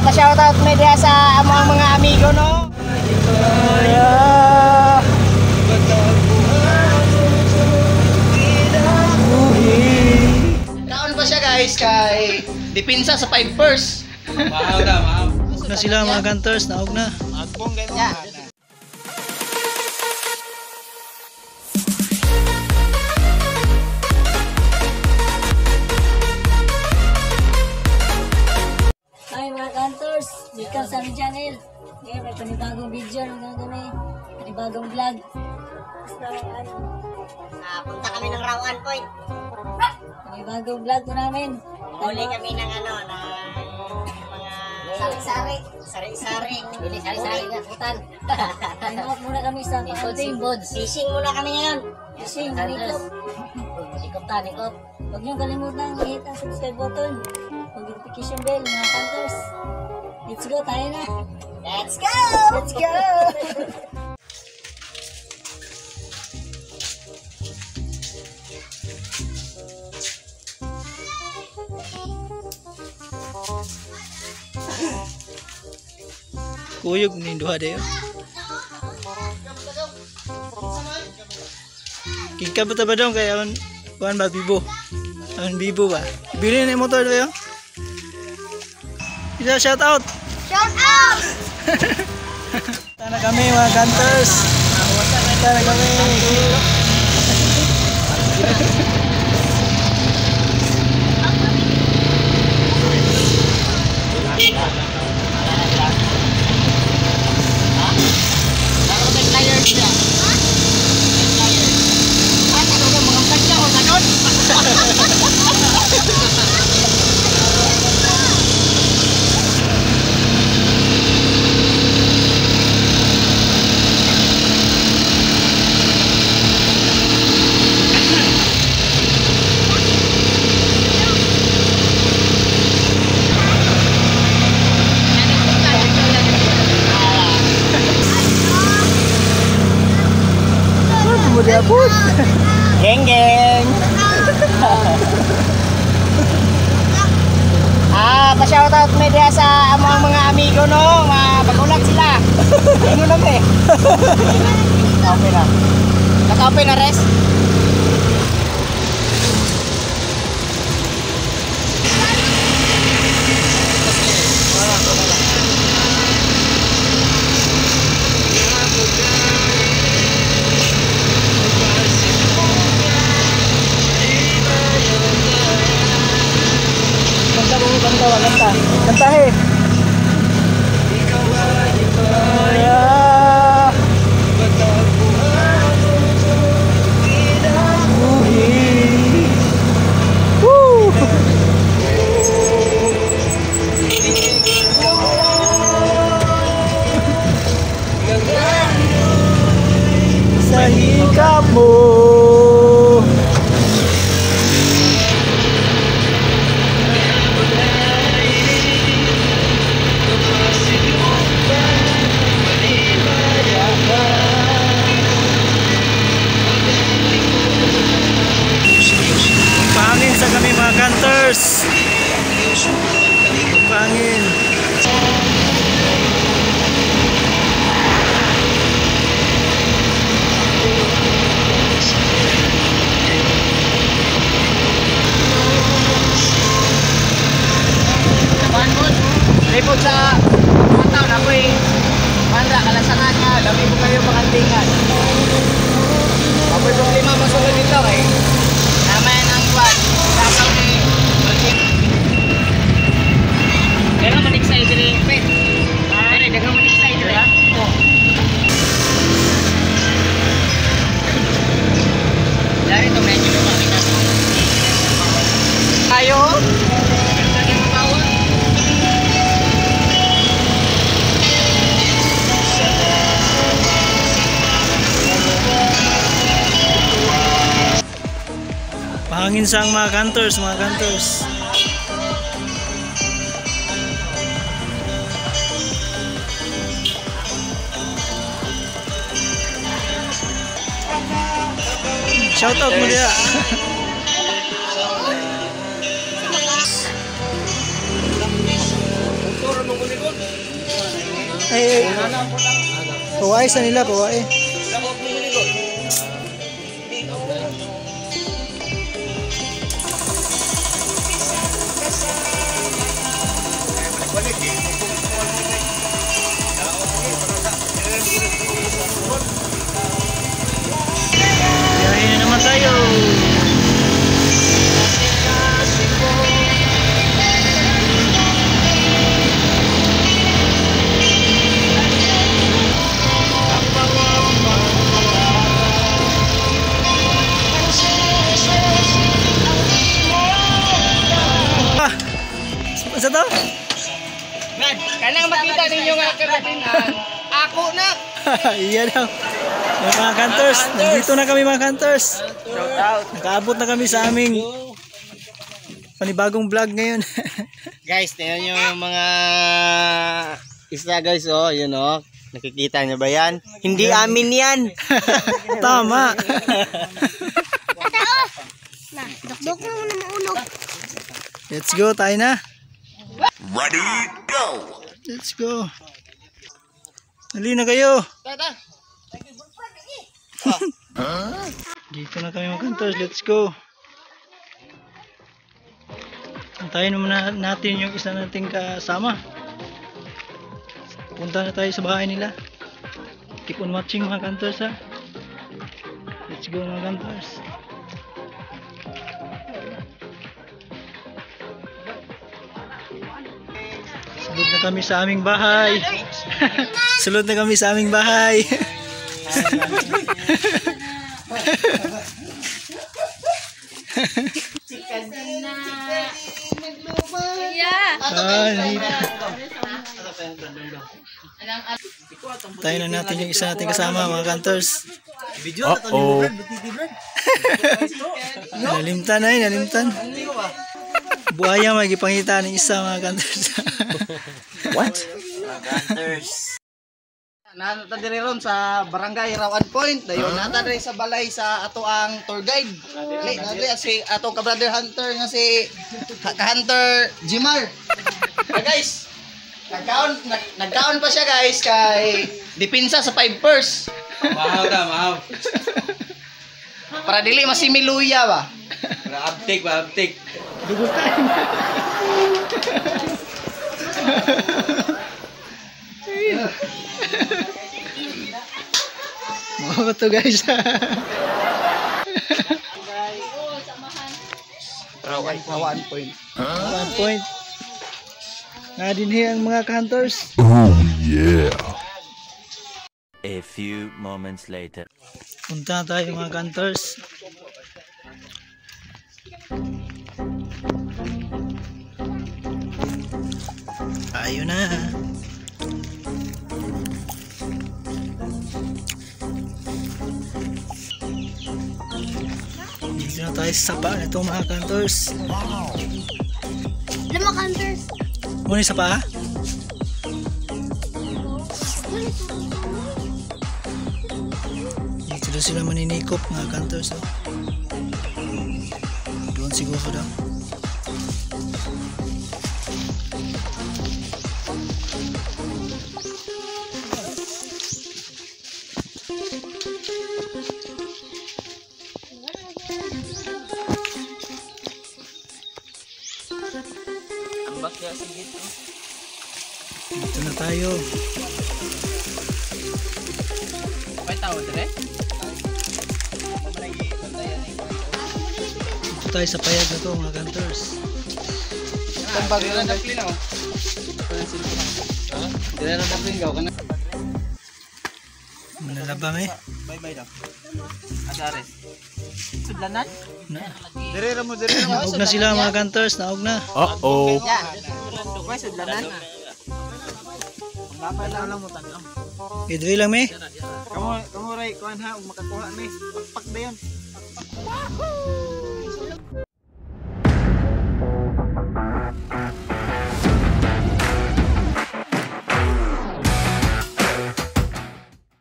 Pa-shoutout mo diya sa among mga amigo, no? Kaon pa siya guys kay dipinsa sa 5 first. Maaw na, maaw. Na sila mga gunters, naog na. Magbong kayo Yeah. mga. Hi mga Cantors, welcome sa aming channel. Ngayon may panibagong video ng kami, panibagong vlog. Basta Punta kami ng Rawan Point. panibagong vlog po namin. Huli kami ng ano, ng mga sari-sari. Sari-sari. Bili sari-sari nga, putan. Time out muna kami sa outing. Fishing muna kami ngayon. Fishing, nikop. Nikop ta, nikop. Huwag niyong kalimutan i-hit ang subscribe button. Notification bell mga Cantors. Let's go, tayo na. Let's go! Let's go! Kuyog ni duha dayo. Kika ba ba daw kay on kuan ba bibo? Ang bibo ba? Bili ni motor dayo. Isa shout out. Shout out! Tana kami mga gunters. Tana kami. Abot. Geng geng. Pa-shoutout mo diya sa among mga amigo, no? Magulat sila. Ano na eh. Okay na. Naka-open na res? Kanta he. Sa hikap mo. Pangin sa kami mga gunters. Pangin. Report sa mga taon ako'y manda kalasangan nga. Dami mo kayo pangantingan. Ako'y problema masunod dito eh. Naman ang kwan. Kasaw ni Pero man-excited rin yung pet. Pero dagang man-excited ha. Dari ito medyo lumakita. Tayo. Pahangin sa mga gunters, mga gunters. Shout out mo dia. Turo mo Eh, pawai sa nila, pawai. Biyahe na naman tayo. Ah, sa to? Brad, kanang makita ninyo nga karatingan, ako na. Iya daw. Mga Kantors, nandito na kami mga Kantors. Shout out. Nakaabot na kami sa aming panibagong vlog ngayon. Guys, tingnan nyo yung mga isda guys, oh, yun oh. Nakikita nyo ba yan? Hindi amin yan. Tama. Nah, dok-dok na muna maulog. Let's go, tayo na. Ready, go! Let's go. Dali na kayo. Dito na kami mga Kantors, let's go. Antayin muna natin yung isa nating kasama. Punta na tayo sa bahay nila. Keep on watching mga Kantors ha. Let's go mga Kantors. Sulod na kami sa aming bahay. Sulod na kami sa aming bahay. Tayo na natin yung isa natin kasama mga Kantors. Uh-oh. Nalimtan na nalimtan. Buhaya magipangita ng isa mga Kantors. What? Nata diri ron sa barangay Rawan Point, dayon nata diri sa balay sa ato ang tour guide. Dili si ato ka brother hunter nga si Hunter Jimar. Guys, nagkaon pa siya guys kay dipinsa sa 5 purse. Mahaw ta, mahaw. Para dili masimiluya ba. Para abtik ba, abtik. Dugutan. Mga to guys. Rawan Point. 1 point. Nga din ang mga Kantors. Oh, yeah. A few moments later. Punta tayo mga Kantors. Ayun na. Dito na tayo sa sapa na ito mga Kantors. Lama Kantors. Muna sa pa? Dito na sila maninikop mga Kantors. Oh. Doon siguro daw. Dito na tayo. Dito tayo sa payag na to mga Kantors. Tambag na daplin oh. Dili na daplin gaw kana. Manalabang eh. Bye daw. Asares. Sudlanan? Na. Diri ra mo diri ra mo. Naog na sila mga Kantors. Naog na. Uh-oh. Ya. Kuy sudlanan. Ngapay lang mo tanong. Idri lang me. Kamu ray kuan ha ug makakuha ni. Pakpak dayon.